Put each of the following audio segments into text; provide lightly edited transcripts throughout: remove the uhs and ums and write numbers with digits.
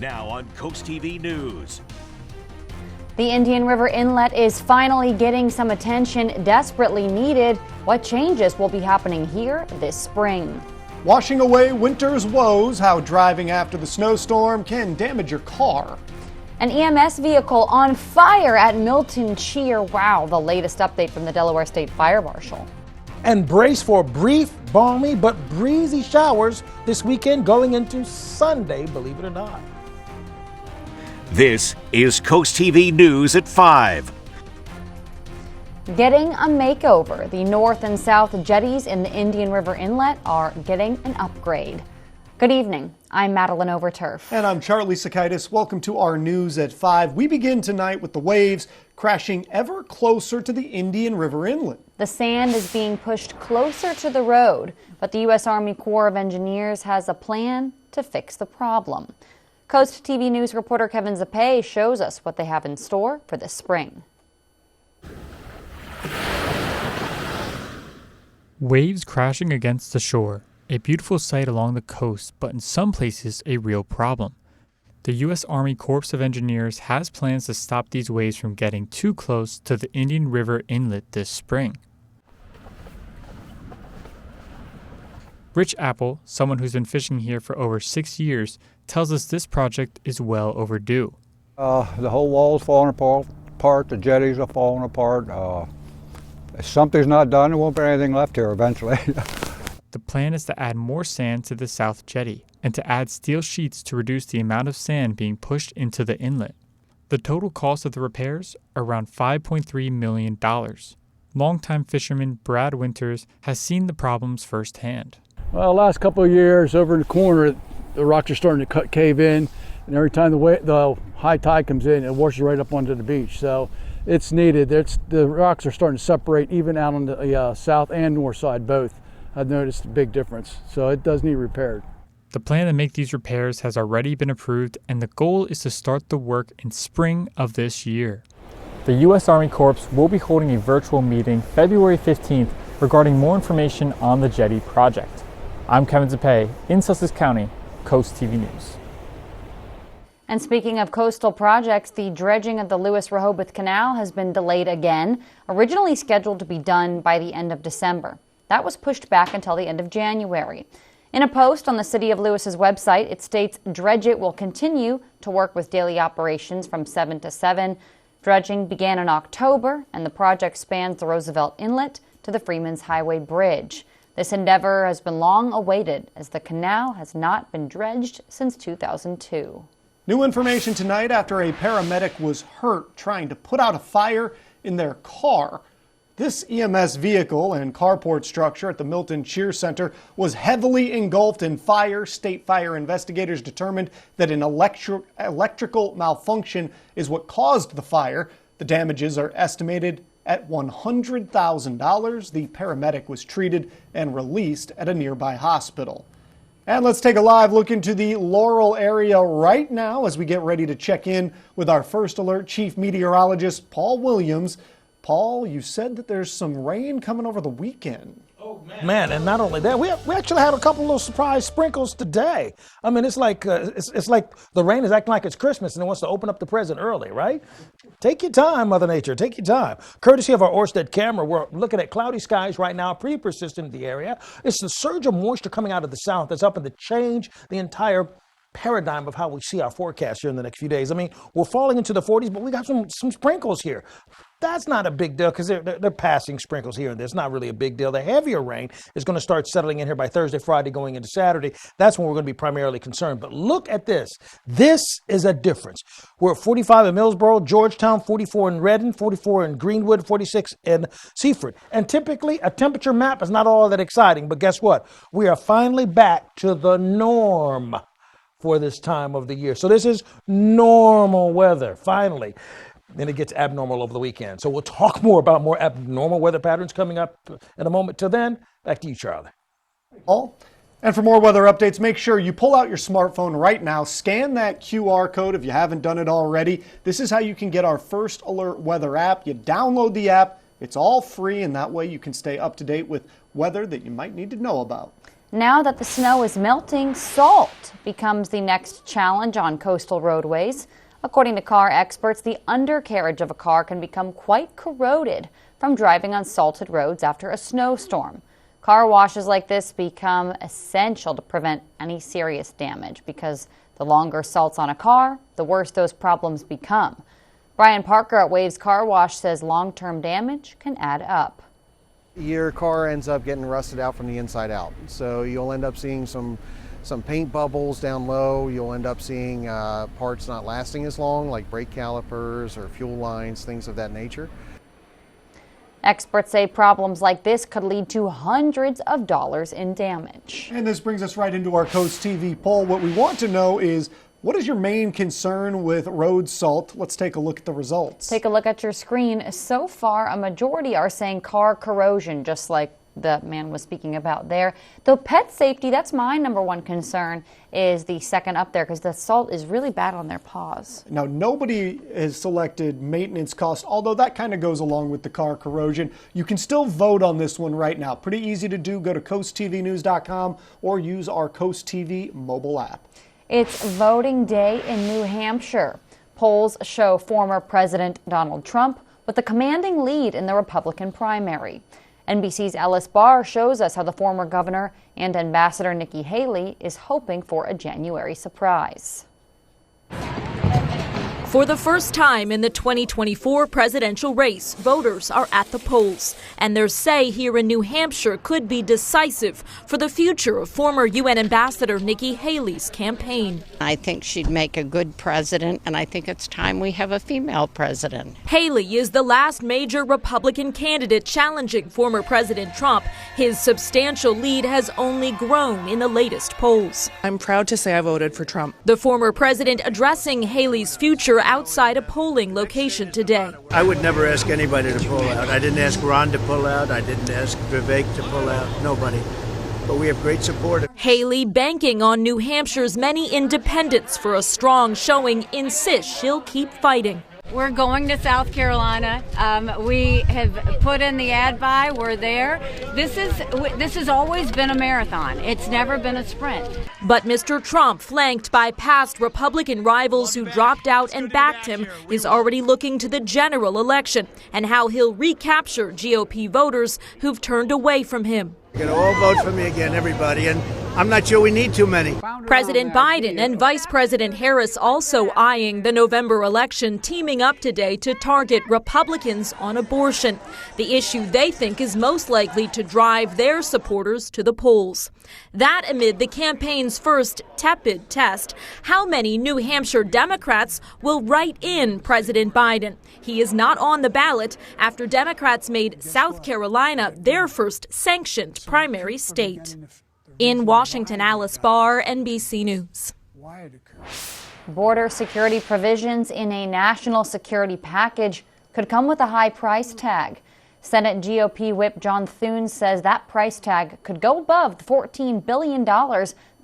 Now on CoastTV News. The Indian River Inlet is finally getting some attention desperately needed. What changes will be happening here this spring? Washing away winter's woes, how driving after the snowstorm can damage your car. An EMS vehicle on fire at Milton Cheer. Wow, the latest update from the Delaware State Fire Marshal. And brace for brief, balmy, but breezy showers this weekend going into Sunday, believe it or not. This is CoastTV News at 5. Getting a makeover. The north and south jetties in the Indian River Inlet are getting an upgrade. Good evening. I'm Madeline Overturf. And I'm Charlie Sakaitis. Welcome to our News at 5. We begin tonight with the waves crashing ever closer to the Indian River Inlet. The sand is being pushed closer to the road, but the U.S. Army Corps of Engineers has a plan to fix the problem. Coast TV News reporter Kevin Zappe shows us what they have in store for this spring. Waves crashing against the shore, a beautiful sight along the coast, but in some places a real problem. The U.S. Army Corps of Engineers has plans to stop these waves from getting too close to the Indian River Inlet this spring. Rich Apple, someone who's been fishing here for over 6 years, tells us this project is well overdue. The whole wall's falling apart, the jetties are falling apart. If something's not done, there won't be anything left here eventually. The plan is to add more sand to the south jetty and to add steel sheets to reduce the amount of sand being pushed into the inlet. The total cost of the repairs are around $5.3 million. Longtime fisherman Brad Winters has seen the problems firsthand. Well, the last couple of years over in the corner, the rocks are starting to cave in, and every time the high tide comes in, it washes right up onto the beach. So it's needed. The rocks are starting to separate even out on the south and north side both. I've noticed a big difference. So it does need repaired. The plan to make these repairs has already been approved, and the goal is to start the work in spring of this year. The U.S. Army Corps will be holding a virtual meeting February 15th regarding more information on the jetty project. I'm Kevin Zappe in Sussex County, Coast TV News. And speaking of coastal projects, the dredging of the Lewis-Rehoboth Canal has been delayed again, originally scheduled to be done by the end of December. That was pushed back until the end of January. In a post on the City of Lewis's website, it states Dredge It will continue to work with daily operations from 7 to 7. Dredging began in October, and the project spans the Roosevelt Inlet to the Freeman's Highway Bridge. This endeavor has been long awaited, as the canal has not been dredged since 2002. New information tonight after a paramedic was hurt trying to put out a fire in their car. This EMS vehicle and carport structure at the Milton Cheer Center was heavily engulfed in fire. State fire investigators determined that an electrical malfunction is what caused the fire. The damages are estimated at $100,000. The paramedic was treated and released at a nearby hospital. And let's take a live look into the Laurel area right now as we get ready to check in with our First Alert Chief Meteorologist, Paul Williams. Paul, you said that there's some rain coming over the weekend. Oh, man, and not only that, we actually had a couple of little surprise sprinkles today. I mean, it's like the rain is acting like it's Christmas and it wants to open up the present early, right? Take your time, Mother Nature, take your time. Courtesy of our Orsted camera, we're looking at cloudy skies right now, pretty persistent in the area. It's the surge of moisture coming out of the south that's up to change the entire paradigm of how we see our forecast here in the next few days. I mean, we're falling into the 40s, but we got some sprinkles here. That's not a big deal because they're passing sprinkles here and there. It's not really a big deal. The heavier rain is going to start settling in here by Thursday, Friday, going into Saturday. That's when we're going to be primarily concerned. But look at this. This is a difference. We're at 45 in Millsboro, Georgetown, 44 in Redden, 44 in Greenwood, 46 in Seaford. And typically, a temperature map is not all that exciting. But guess what? We are finally back to the norm for this time of the year. So this is normal weather, finally. Then it gets abnormal over the weekend. So we'll talk more about more abnormal weather patterns coming up in a moment. Till then, back to you, Charlie. Paul? And for more weather updates, make sure you pull out your smartphone right now, scan that QR code if you haven't done it already. This is how you can get our First Alert Weather app. You download the app. It's all free, and that way you can stay up to date with weather that you might need to know about. Now that the snow is melting, salt becomes the next challenge on coastal roadways. According to car experts, the undercarriage of a car can become quite corroded from driving on salted roads after a snowstorm. Car washes like this become essential to prevent any serious damage because the longer salt's on a car, the worse those problems become. Brian Parker at Waves Car Wash says long-term damage can add up. Your car ends up getting rusted out from the inside out. So you'll end up seeing some paint bubbles down low. You'll end up seeing parts not lasting as long, like brake calipers or fuel lines, things of that nature. Experts say problems like this could lead to hundreds of dollars in damage. And this brings us right into our Coast TV poll. What we want to know is, what is your main concern with road salt? Let's take a look at the results. Take a look at your screen. So far, a majority are saying car corrosion, just like the man was speaking about there. Though pet safety, that's my number one concern, is the second up there because the salt is really bad on their paws. Now, nobody has selected maintenance cost, although that kind of goes along with the car corrosion. You can still vote on this one right now. Pretty easy to do. Go to coasttvnews.com or use our Coast TV mobile app. It's voting day in New Hampshire. Polls show former President Donald Trump with a commanding lead in the Republican primary. NBC's Ellis Barr shows us how the former governor and Ambassador Nikki Haley is hoping for a January surprise. For the first time in the 2024 presidential race, voters are at the polls, and their say here in New Hampshire could be decisive for the future of former UN Ambassador Nikki Haley's campaign. I think she'd make a good president, and I think it's time we have a female president. Haley is the last major Republican candidate challenging former President Trump. His substantial lead has only grown in the latest polls. I'm proud to say I voted for Trump. The former president addressing Haley's future outside a polling location today. I would never ask anybody to pull out. I didn't ask Ron to pull out. I didn't ask Vivek to pull out. Nobody. But we have great support. Haley, banking on New Hampshire's many independents for a strong showing, insists she'll keep fighting. We're going to South Carolina. We have put in the ad buy. We're there. This has always been a marathon. It's never been a sprint. But Mr. Trump, flanked by past Republican rivals who dropped out and backed him, is already looking to the general election and how he'll recapture GOP voters who've turned away from him. You're going to all vote for me again, everybody, and I'm not sure we need too many. President Biden and Vice President Harris also eyeing the November election, teaming up today to target Republicans on abortion, the issue they think is most likely to drive their supporters to the polls. That amid the campaign's first tepid test, how many New Hampshire Democrats will write in President Biden. He is not on the ballot after Democrats made South Carolina their first sanctioned primary state. In Washington, Alice Barr, NBC News. Border security provisions in a national security package could come with a high price tag. Senate GOP Whip John Thune says that price tag could go above the $14 billion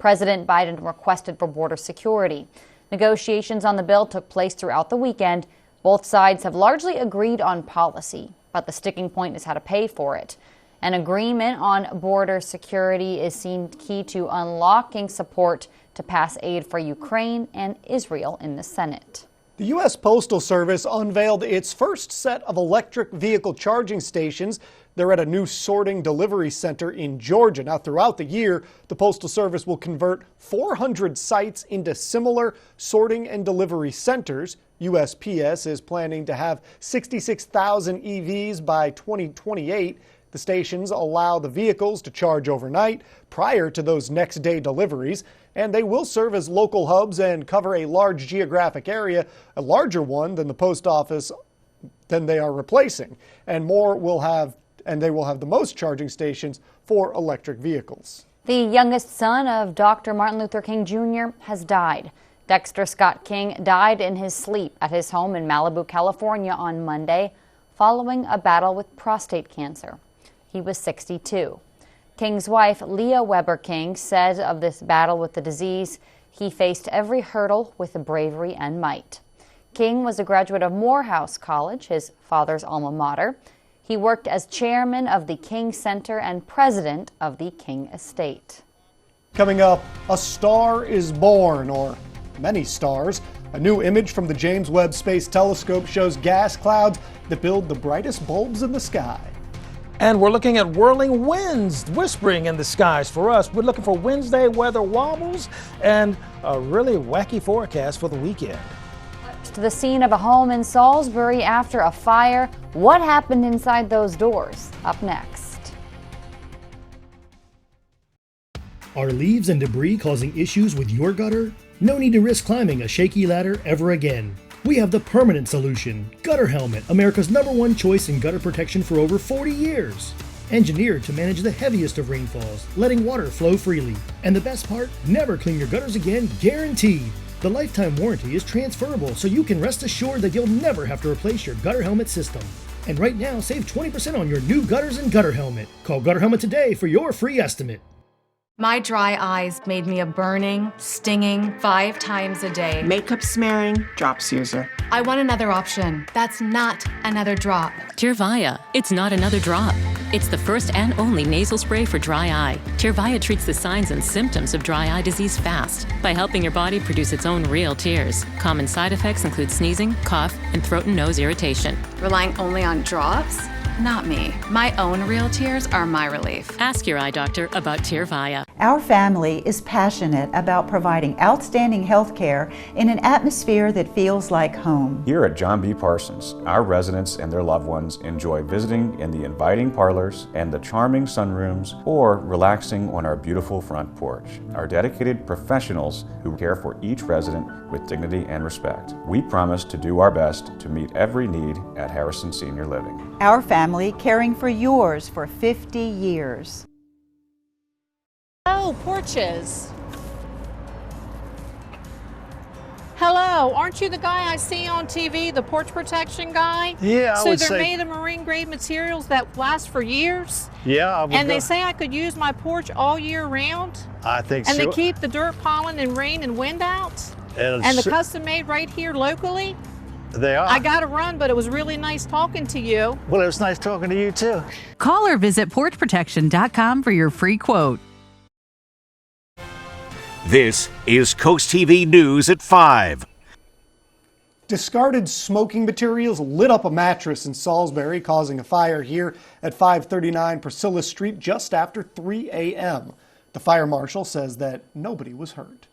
President Biden requested for border security. Negotiations on the bill took place throughout the weekend. Both sides have largely agreed on policy, but the sticking point is how to pay for it. An agreement on border security is seen key to unlocking support to pass aid for Ukraine and Israel in the Senate. The U.S. Postal Service unveiled its first set of electric vehicle charging stations. They're at a new sorting delivery center in Georgia. Now, throughout the year, the Postal Service will convert 400 sites into similar sorting and delivery centers. USPS is planning to have 66,000 EVs by 2028. The stations allow the vehicles to charge overnight prior to those next day deliveries, and they will serve as local hubs and cover a large geographic area, a larger one than the post office than they are replacing. And they will have the most charging stations for electric vehicles. The youngest son of Dr. Martin Luther King Jr. has died. Dexter Scott King died in his sleep at his home in Malibu, California on Monday, following a battle with prostate cancer. He was 62. King's wife, Leah Weber King, said of this battle with the disease, he faced every hurdle with bravery and might. King was a graduate of Morehouse College, his father's alma mater. He worked as chairman of the King Center and president of the King Estate. Coming up, a star is born, or many stars. A new image from the James Webb Space Telescope shows gas clouds that build the brightest bulbs in the sky. And we're looking at whirling winds whispering in the skies for us. We're looking for Wednesday weather wobbles and a really wacky forecast for the weekend. To the scene of a home in Salisbury after a fire. What happened inside those doors? Up next. Are leaves and debris causing issues with your gutter? No need to risk climbing a shaky ladder ever again. We have the permanent solution. Gutter Helmet, America's #1 choice in gutter protection for over 40 years. Engineered to manage the heaviest of rainfalls, letting water flow freely. And the best part, never clean your gutters again, guaranteed. The lifetime warranty is transferable, so you can rest assured that you'll never have to replace your Gutter Helmet system. And right now, save 20% on your new gutters and Gutter Helmet. Call Gutter Helmet today for your free estimate. My dry eyes made me a burning, stinging 5 times a day. Makeup smearing, drops user. I want another option. That's not another drop. Tyrvaya. It's not another drop. It's the first and only nasal spray for dry eye. Tyrvaya treats the signs and symptoms of dry eye disease fast by helping your body produce its own real tears. Common side effects include sneezing, cough, and throat and nose irritation. Relying only on drops? Not me. My own real tears are my relief. Ask your eye doctor about Tyrvaya. Our family is passionate about providing outstanding health care in an atmosphere that feels like home. Here at John B. Parsons, our residents and their loved ones enjoy visiting in the inviting parlors and the charming sunrooms or relaxing on our beautiful front porch. Our dedicated professionals who care for each resident with dignity and respect. We promise to do our best to meet every need at Harrison Senior Living. Our family caring for yours for 50 years. Oh, porches. Hello, aren't you the guy I see on TV, the porch protection guy? Yeah, I would say. So they're made of marine grade materials that last for years? Yeah, I would. And they say I could use my porch all year round? I think so. And they keep the dirt, pollen, and rain and wind out? And the custom made right here locally? They are. I got to run, but it was really nice talking to you. Well, it was nice talking to you too. Call or visit porchprotection.com for your free quote. This is Coast TV News at 5. Discarded smoking materials lit up a mattress in Salisbury, causing a fire here at 539 Priscilla Street just after 3 a.m. The fire marshal says that nobody was hurt.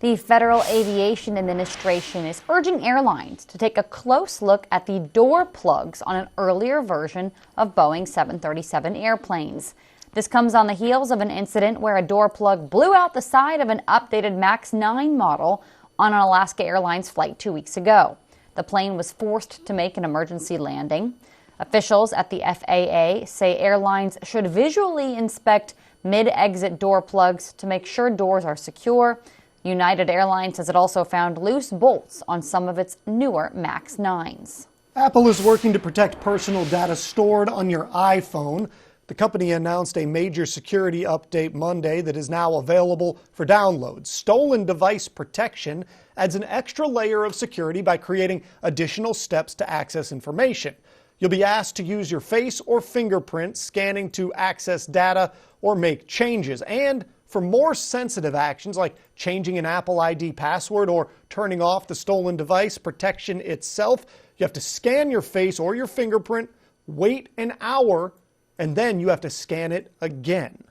The Federal Aviation Administration is urging airlines to take a close look at the door plugs on an earlier version of Boeing 737 airplanes. This comes on the heels of an incident where a door plug blew out the side of an updated MAX 9 model on an Alaska Airlines flight 2 weeks ago. The plane was forced to make an emergency landing. Officials at the FAA say airlines should visually inspect mid-exit door plugs to make sure doors are secure. United Airlines says it also found loose bolts on some of its newer MAX 9s. Apple is working to protect personal data stored on your iPhone. The company announced a major security update Monday that is now available for download. Stolen device protection adds an extra layer of security by creating additional steps to access information. You'll be asked to use your face or fingerprint scanning to access data or make changes. And for more sensitive actions like changing an Apple ID password or turning off the stolen device protection itself, you have to scan your face or your fingerprint, wait an hour, and then you have to scan it again.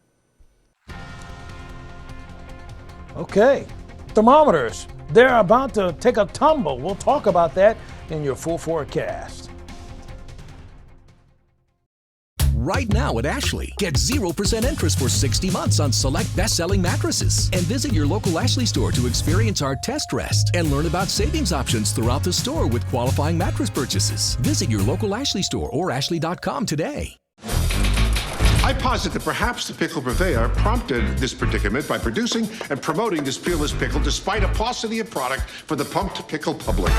Okay, thermometers. They're about to take a tumble. We'll talk about that in your full forecast. Right now at Ashley, get 0% interest for 60 months on select best-selling mattresses. And visit your local Ashley store to experience our test rest and learn about savings options throughout the store with qualifying mattress purchases. Visit your local Ashley store or ashley.com today. I posit that perhaps the pickle purveyor prompted this predicament by producing and promoting this peerless pickle despite a paucity of product for the pumped pickle public.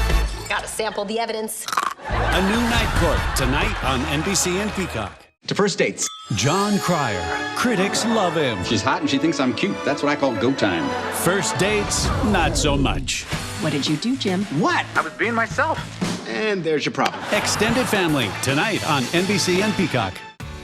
Gotta sample the evidence. A new night court tonight on NBC and Peacock. To first dates. John Cryer. Critics love him. She's hot and she thinks I'm cute. That's what I call go time. First dates, not so much. What did you do, Jim? What? I was being myself. And there's your problem. Extended Family tonight on NBC and Peacock.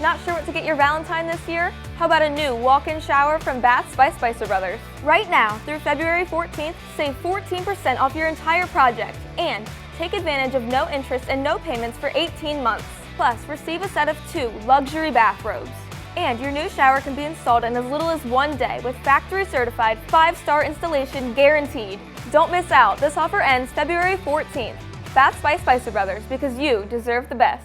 Not sure what to get your Valentine this year? How about a new walk-in shower from Baths by Spicer Brothers? Right now, through February 14th, save 14% off your entire project and take advantage of no interest and no payments for 18 months. Plus, receive a set of 2 luxury bathrobes. And your new shower can be installed in as little as 1 day with factory-certified 5-star installation guaranteed. Don't miss out. This offer ends February 14th. Baths by Spicer Brothers, because you deserve the best.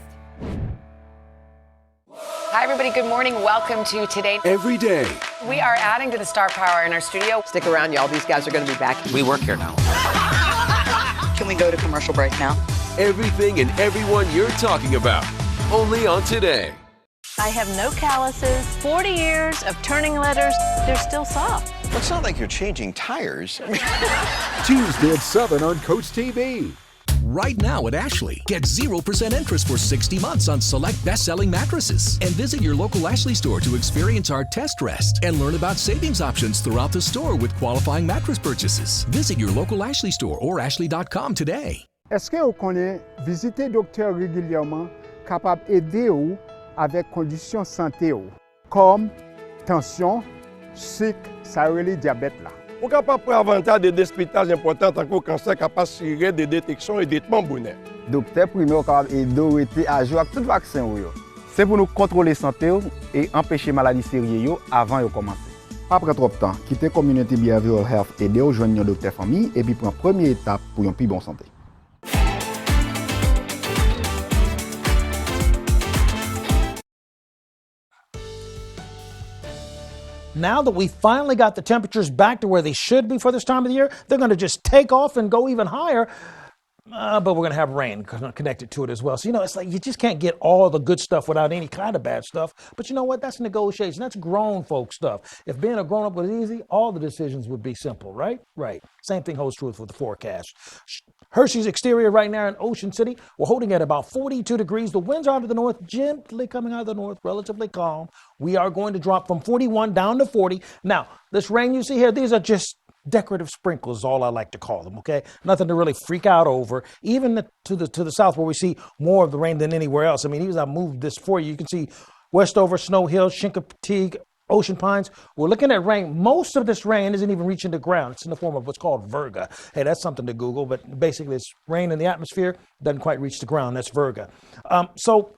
Hi, everybody. Good morning. Welcome to Today. Every day. We are adding to the star power in our studio. Stick around, y'all. These guys are going to be back. We work here now. Can we go to commercial break now? Everything and everyone you're talking about. Only on Today. I have no calluses. 40 years of turning letters. They're still soft. Well, it's not like you're changing tires. Tuesday at 7 on CoastTV. Right now at Ashley, get 0% interest for 60 months on select best-selling mattresses. And visit your local Ashley store to experience our test rest and learn about savings options throughout the store with qualifying mattress purchases. Visit your local Ashley store or ashley.com today. Est-ce que vous connaissez visiter docteur régulièrement capable d'aider vous avec conditions santé comme tension, sucre, ça relève diabète là. On est capable de avantage des dépistages importants tant que le cancer capable de tirer des détections et des traitements bonheur. Docteur primaire capable d'aider à jouer avec tout vaccin. C'est pour nous contrôler la santé et empêcher maladies sérieuses avant de commencer. Après trop de temps, quitter Community Behavioral Health et aider aux jeunes docteur famille et puis prendre première étape pour une plus bonne santé. Now that we finally got the temperatures back to where they should be for this time of the year, they're going to just take off and go even higher. But we're going to have rain connected to it as well. So, it's like you just can't get all the good stuff without any kind of bad stuff. But you know what? That's negotiation. That's grown folk stuff. If being a grown-up was easy, all the decisions would be simple, right? Right. Same thing holds true with the forecast. Hershey's exterior right now in Ocean City, we're holding at about 42 degrees. The winds are out of the north, gently coming out of the north, relatively calm. We are going to drop from 41 down to 40. Now, this rain you see here, these are just decorative sprinkles is all I like to call them, okay? Nothing to really freak out over. Even to the south where we see more of the rain than anywhere else. I mean, even as I moved this for you, you can see Westover, Snow Hill, Chincoteague, Ocean Pines. We're looking at rain. Most of this rain isn't even reaching the ground. It's in the form of what's called virga. Hey, that's something to Google, but basically it's rain in the atmosphere, doesn't quite reach the ground. That's virga. So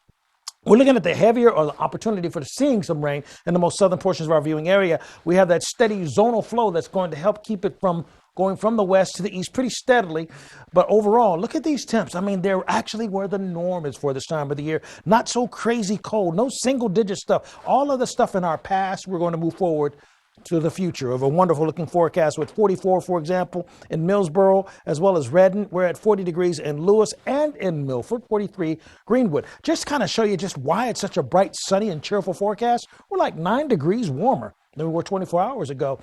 we're looking at the heavier or the opportunity for seeing some rain in the most southern portions of our viewing area. We have that steady zonal flow that's going to help keep it from going from the west to the east pretty steadily. But overall, look at these temps. I mean, they're actually where the norm is for this time of the year. Not so crazy cold, no single digit stuff. All of the stuff in our past, we're going to move forward to the future of a wonderful looking forecast with 44, for example, in Millsboro, as well as Redden. We're at 40 degrees in Lewis and in Milford, 43 Greenwood. Just kind of show you just why it's such a bright, sunny, and cheerful forecast. We're like 9 degrees warmer than we were 24 hours ago.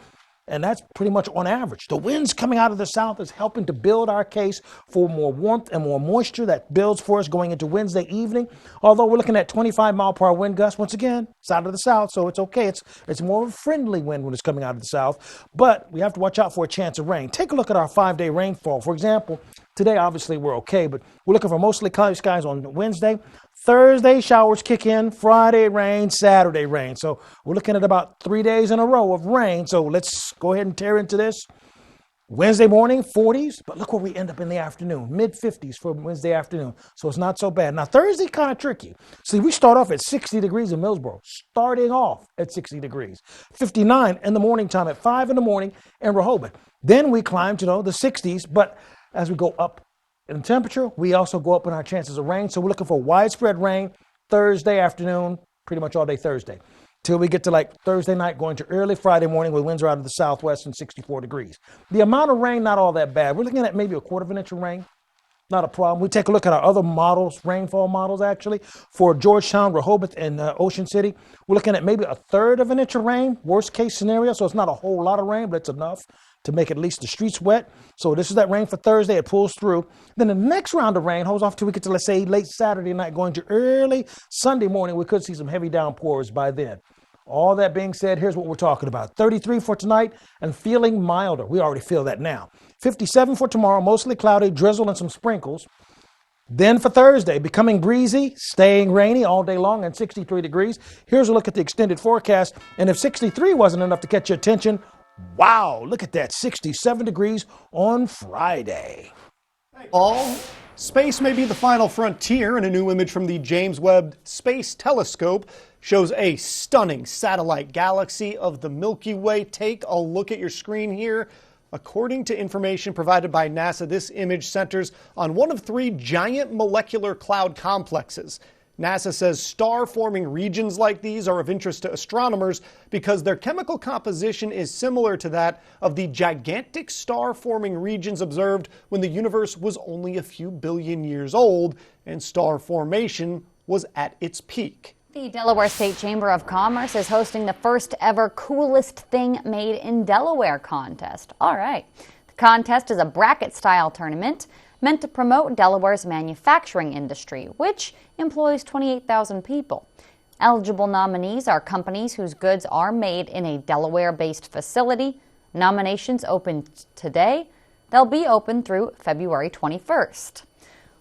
And that's pretty much on average. The winds coming out of the south is helping to build our case for more warmth and more moisture that builds for us going into Wednesday evening. Although we're looking at 25-mile-per-hour wind gusts, once again, it's out of the south, so it's okay. It's more of a friendly wind when it's coming out of the south. But we have to watch out for a chance of rain. Take a look at our 5-day rainfall. For example, today, obviously, we're okay, but we're looking for mostly cloudy skies on Wednesday. Thursday, showers kick in. Friday, rain. Saturday, rain. So we're looking at about 3 days in a row of rain. So let's go ahead and tear into this. Wednesday morning, 40s, but look where we end up in the afternoon. Mid-50s for Wednesday afternoon. So it's not so bad. Now, Thursday, kind of tricky. See, we start off at 60 degrees in Millsboro. Starting off at 60 degrees. 59 in the morning time at 5 in the morning in Rehoboth. Then we climb to the 60s, but as we go up in temperature, we also go up in our chances of rain. So we're looking for widespread rain Thursday afternoon, pretty much all day Thursday, till we get to like Thursday night, going to early Friday morning where winds are out of the southwest and 64 degrees. The amount of rain, not all that bad. We're looking at maybe a 1/4 inch of rain. Not a problem. We take a look at our other models, rainfall models actually, for Georgetown, Rehoboth, and Ocean City. We're looking at maybe a 1/3 inch of rain, worst case scenario. So it's not a whole lot of rain, but it's enough to make at least the streets wet. So this is that rain for Thursday. It pulls through. Then the next round of rain holds off till we get to, let's say, late Saturday night, going to early Sunday morning. We could see some heavy downpours by then. All that being said, here's what we're talking about. 33 for tonight and feeling milder. We already feel that now. 57 for tomorrow, mostly cloudy, drizzle and some sprinkles. Then for Thursday, becoming breezy, staying rainy all day long and 63 degrees. Here's a look at the extended forecast. And if 63 wasn't enough to catch your attention, wow, look at that, 67 degrees on Friday. All space may be the final frontier, and a new image from the James Webb Space Telescope shows a stunning satellite galaxy of the Milky Way. Take a look at your screen here. According to information provided by NASA, this image centers on one of 3 giant molecular cloud complexes. NASA says star-forming regions like these are of interest to astronomers because their chemical composition is similar to that of the gigantic star-forming regions observed when the universe was only a few billion years old and star formation was at its peak. The Delaware State Chamber of Commerce is hosting the first ever Coolest Thing Made in Delaware contest. All right. The contest is a bracket-style tournament meant to promote Delaware's manufacturing industry, which employs 28,000 people. Eligible nominees are companies whose goods are made in a Delaware-based facility. Nominations open today. They'll be open through February 21st.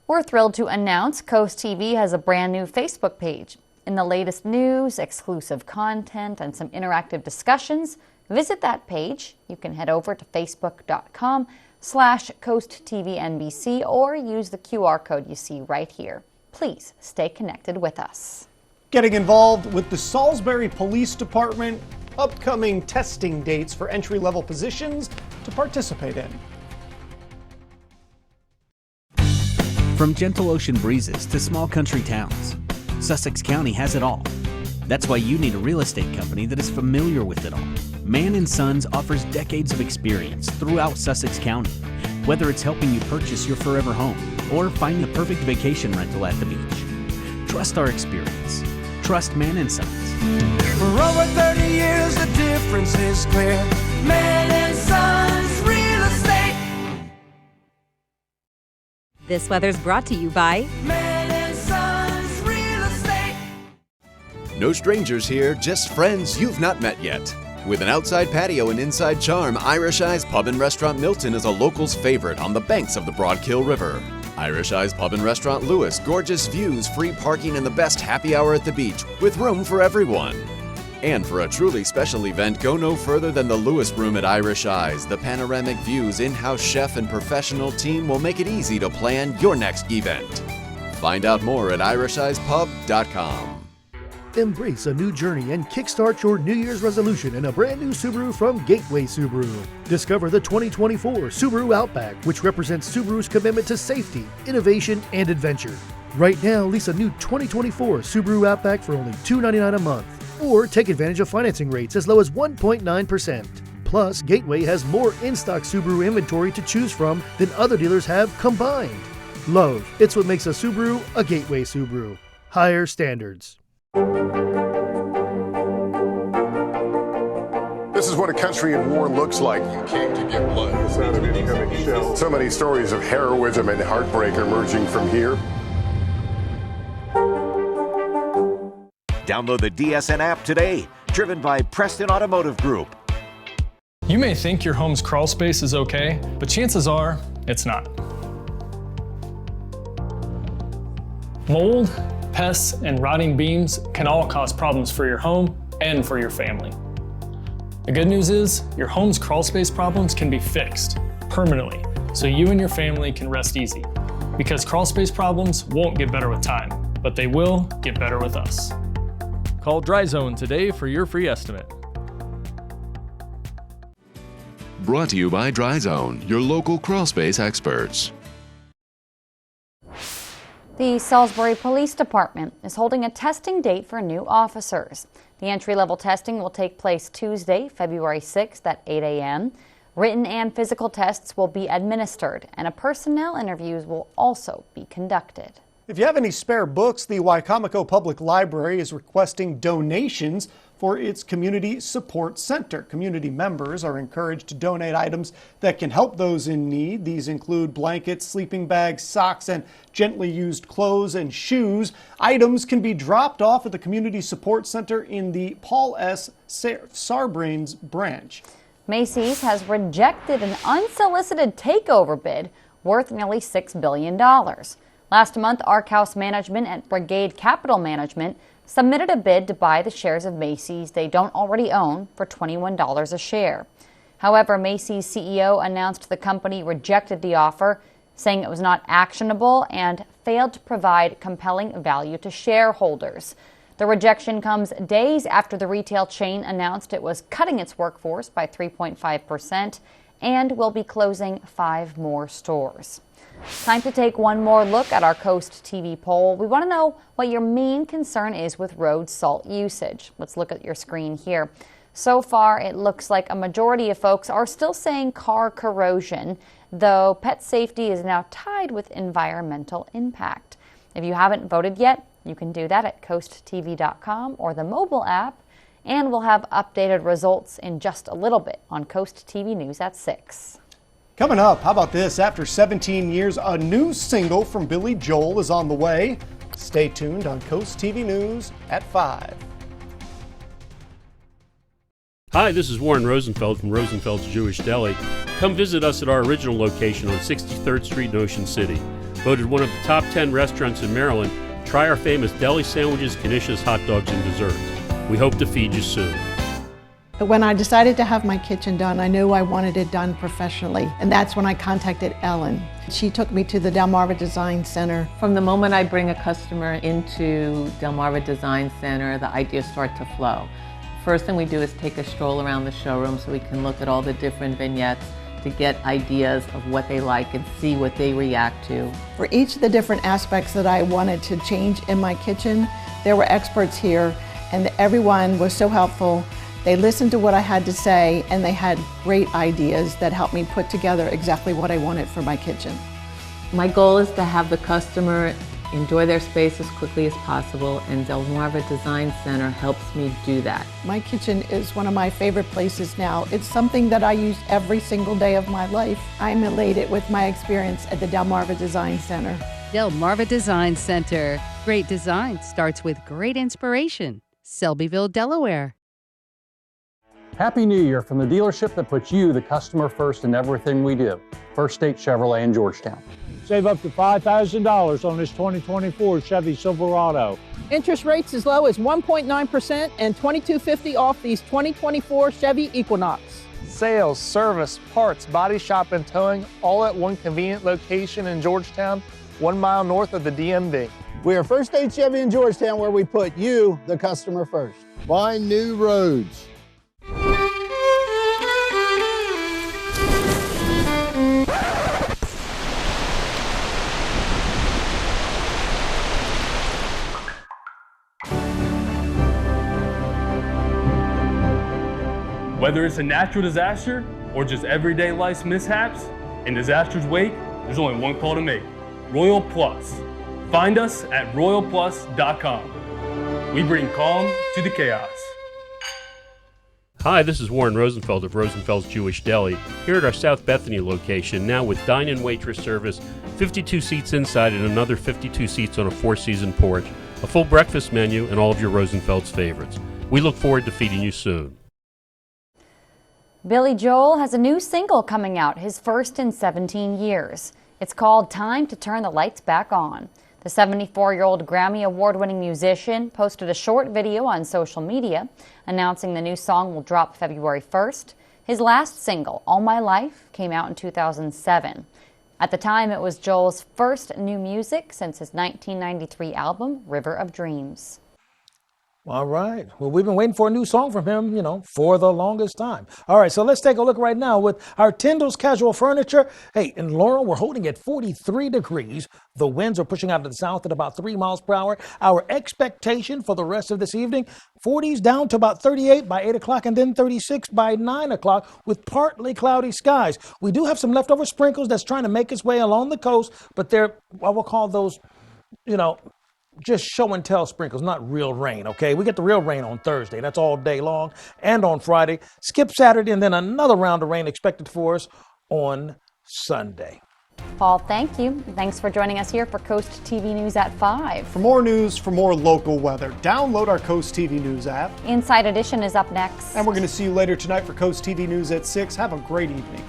We're thrilled to announce CoastTV has a brand new Facebook page. In the latest news, exclusive content, and some interactive discussions, visit that page. You can head over to facebook.com/CoastTVNBC or use the QR code you see right here. Please stay connected with us. Getting involved with the Salisbury Police Department, upcoming testing dates for entry-level positions to participate in. From gentle ocean breezes to small country towns, Sussex County has it all. That's why you need a real estate company that is familiar with it all. Mann & Sons offers decades of experience throughout Sussex County, whether it's helping you purchase your forever home or find the perfect vacation rental at the beach. Trust our experience. Trust Mann & Sons. For over 30 years, the difference is clear. Mann & Sons Real Estate. This weather's brought to you by Mann & Sons Real Estate. No strangers here, just friends you've not met yet. With an outside patio and inside charm, Irish Eyes Pub and Restaurant Milton is a local's favorite on the banks of the Broadkill River. Irish Eyes Pub and Restaurant Lewis, gorgeous views, free parking, and the best happy hour at the beach, with room for everyone. And for a truly special event, go no further than the Lewis Room at Irish Eyes. The panoramic views, in-house chef, and professional team will make it easy to plan your next event. Find out more at irisheyespub.com. Embrace a new journey and kickstart your New Year's resolution in a brand new Subaru from Gateway Subaru. Discover the 2024 Subaru Outback, which represents Subaru's commitment to safety, innovation, and adventure. Right now, lease a new 2024 Subaru Outback for only $299 a month, or take advantage of financing rates as low as 1.9%. Plus, Gateway has more in-stock Subaru inventory to choose from than other dealers have combined. Love, it's what makes a Subaru a Gateway Subaru. Higher standards. This is what a country in war looks like. You came to get blood. So many stories of heroism and heartbreak emerging from here. Download the DSN app today, driven by Preston Automotive Group. You may think your home's crawl space is okay, but chances are it's not. Mold, pests, and rotting beams can all cause problems for your home and for your family. The good news is your home's crawl space problems can be fixed permanently, so you and your family can rest easy. Because crawl space problems won't get better with time, but they will get better with us. Call Dry Zone today for your free estimate. Brought to you by Dry Zone, your local crawl space experts. The Salisbury Police Department is holding a testing date for new officers. The entry-level testing will take place Tuesday, February 6th at 8 a.m. Written and physical tests will be administered, and a personnel interviews will also be conducted. If you have any spare books, the Wicomico Public Library is requesting donations for its Community Support Center. Community members are encouraged to donate items that can help those in need. These include blankets, sleeping bags, socks, and gently used clothes and shoes. Items can be dropped off at the Community Support Center in the Paul S. Sarbanes branch. Macy's has rejected an unsolicited takeover bid worth nearly $6 billion. Last month, Arc House Management and Brigade Capital Management submitted a bid to buy the shares of Macy's they don't already own for $21 a share. However, Macy's CEO announced the company rejected the offer, saying it was not actionable and failed to provide compelling value to shareholders. The rejection comes days after the retail chain announced it was cutting its workforce by 3.5% and will be closing 5 more stores. Time to take one more look at our Coast TV poll. We want to know what your main concern is with road salt usage. Let's look at your screen here. So far, it looks like a majority of folks are still saying car corrosion, though pet safety is now tied with environmental impact. If you haven't voted yet, you can do that at coasttv.com or the mobile app, and we'll have updated results in just a little bit on Coast TV News at 6. Coming up, how about this? After 17 years, a new single from Billy Joel is on the way. Stay tuned on Coast TV News at 5. Hi, this is Warren Rosenfeld from Rosenfeld's Jewish Deli. Come visit us at our original location on 63rd Street in Ocean City. Voted one of the top 10 restaurants in Maryland, try our famous deli sandwiches, knishes, hot dogs, and desserts. We hope to feed you soon. When I decided to have my kitchen done, I knew I wanted it done professionally, and that's when I contacted Ellen. She took me to the Delmarva Design Center. From the moment I bring a customer into Delmarva Design Center, the ideas start to flow. First thing we do is take a stroll around the showroom so we can look at all the different vignettes to get ideas of what they like and see what they react to. For each of the different aspects that I wanted to change in my kitchen, there were experts here, and everyone was so helpful. They listened to what I had to say, and they had great ideas that helped me put together exactly what I wanted for my kitchen. My goal is to have the customer enjoy their space as quickly as possible, and Delmarva Design Center helps me do that. My kitchen is one of my favorite places now. It's something that I use every single day of my life. I'm elated with my experience at the Delmarva Design Center. Delmarva Design Center. Great design starts with great inspiration. Selbyville, Delaware. Happy New Year from the dealership that puts you, the customer, first in everything we do. First State Chevrolet in Georgetown. Save up to $5,000 on this 2024 Chevy Silverado. Interest rates as low as 1.9% and $2,250 off these 2024 Chevy Equinox. Sales, service, parts, body shop, and towing, all at one convenient location in Georgetown, 1 mile north of the DMV. We are First State Chevy in Georgetown, where we put you, the customer, first. Find new roads. Whether it's a natural disaster or just everyday life's mishaps, in disaster's wake, there's only one call to make: Royal Plus. Find us at royalplus.com. We bring calm to the chaos. Hi, this is Warren Rosenfeld of Rosenfeld's Jewish Deli, here at our South Bethany location, now with dine-in waitress service, 52 seats inside and another 52 seats on a 4-season porch, a full breakfast menu, and all of your Rosenfeld's favorites. We look forward to feeding you soon. Billy Joel has a new single coming out, his first in 17 years. It's called Time to Turn the Lights Back On. The 74-year-old Grammy Award-winning musician posted a short video on social media announcing the new song will drop February 1st. His last single, All My Life, came out in 2007. At the time, it was Joel's first new music since his 1993 album, River of Dreams. All right. Well, we've been waiting for a new song from him, for the longest time. All right, so let's take a look right now with our Tyndall's Casual Furniture. Hey, in Laurel, we're holding at 43 degrees. The winds are pushing out to the south at about 3 miles per hour. Our expectation for the rest of this evening, 40s down to about 38 by 8 o'clock and then 36 by 9 o'clock with partly cloudy skies. We do have some leftover sprinkles that's trying to make its way along the coast, but they're, I will call those, just show and tell sprinkles, not real rain, okay? We get the real rain on Thursday. That's all day long. And on Friday. Skip Saturday, and then another round of rain expected for us on Sunday. Paul, thank you. Thanks for joining us here for Coast TV News at 5. For more news, for more local weather, download our Coast TV News app. Inside Edition is up next. And we're going to see you later tonight for Coast TV News at 6. Have a great evening.